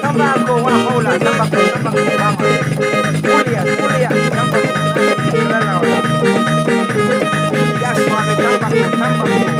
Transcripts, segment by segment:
Tambako, wala Paula, tambako, vamos. Julia, tambako, wala. Ya suave, tambako.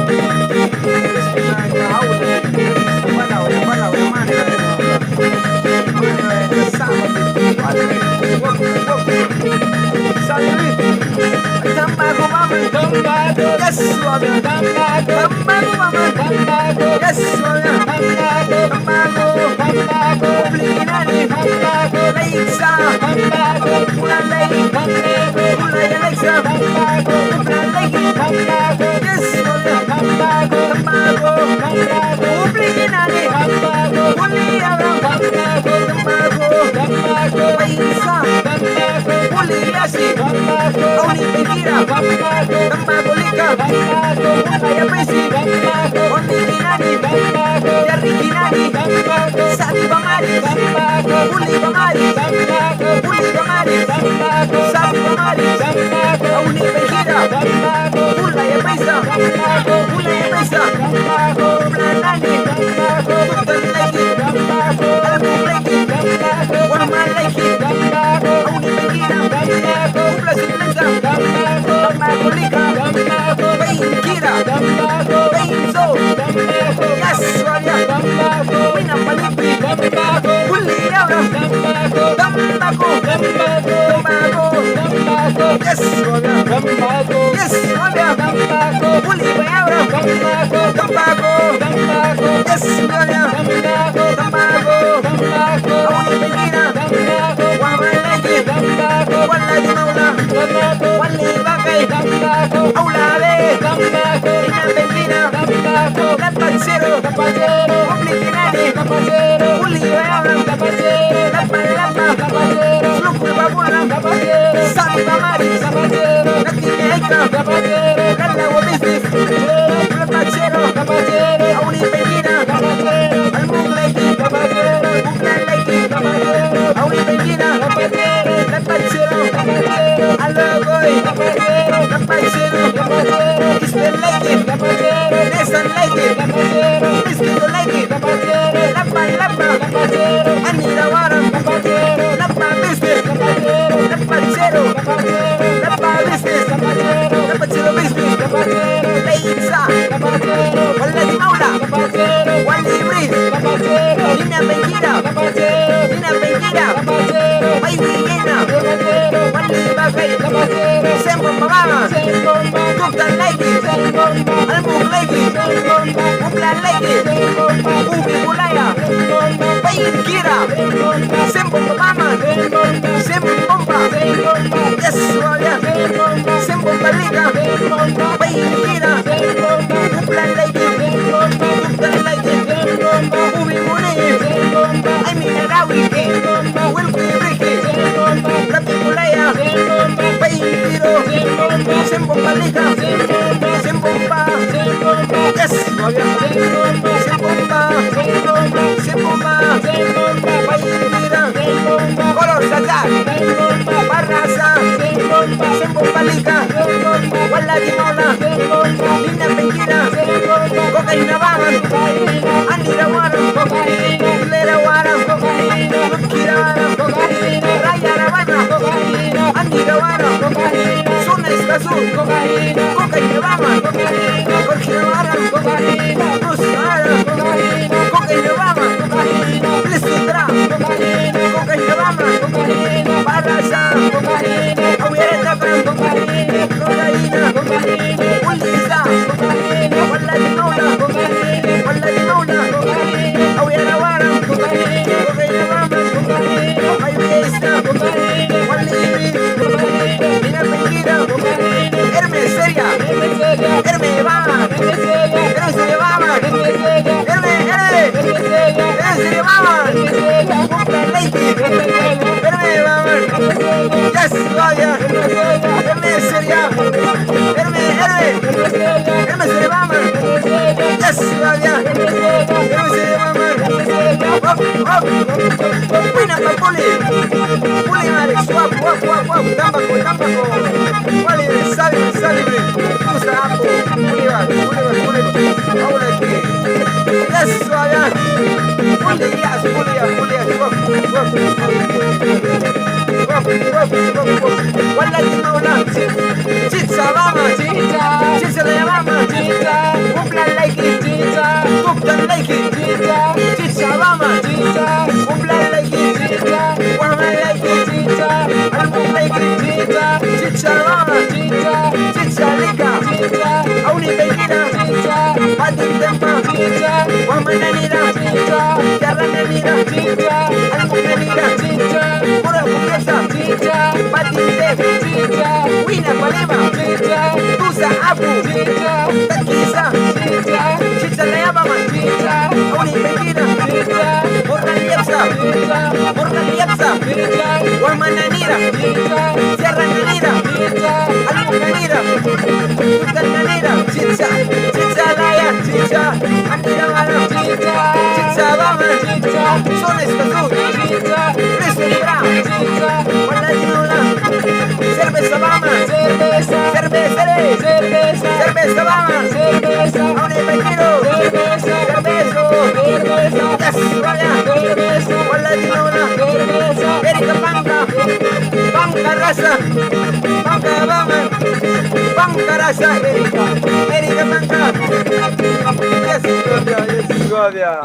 Tambaco, wale sabe, usa apo. Guamananira, chicha, Yarrananira, chicha, Almucanira, chicha, Pura Cubiesa, chicha, Batindef, chicha, Wina Palema, chicha, Tusa Apu, chicha, Takisa, chicha, Chicha Leabama, chicha, Auni Pequina, chicha, Morgan Liepsa, chicha, Morgan Liepsa, chicha, Guamananira, chicha, Yarrananira, chicha, Almucanira, Tutananira, Chicha, Chicha Laya, Chicha, Anira Mala, chicha, Chicha Bama, chicha, Sones Kazoo, chicha, Preso Libra, chicha, Paladinola, Cerveza Bama, cerveza, Cerveza, cerveza, Cerveza Bama, cerveza, Auni Pequino, cerveza, Cervezo, cerveza, Yes, Vaya, cerveza, Paladinola, cerveza, Erika Panca, Panca Raza, Panca Bama, Panca Raza, Erika Panca, Yes, Godia, yes, Godia.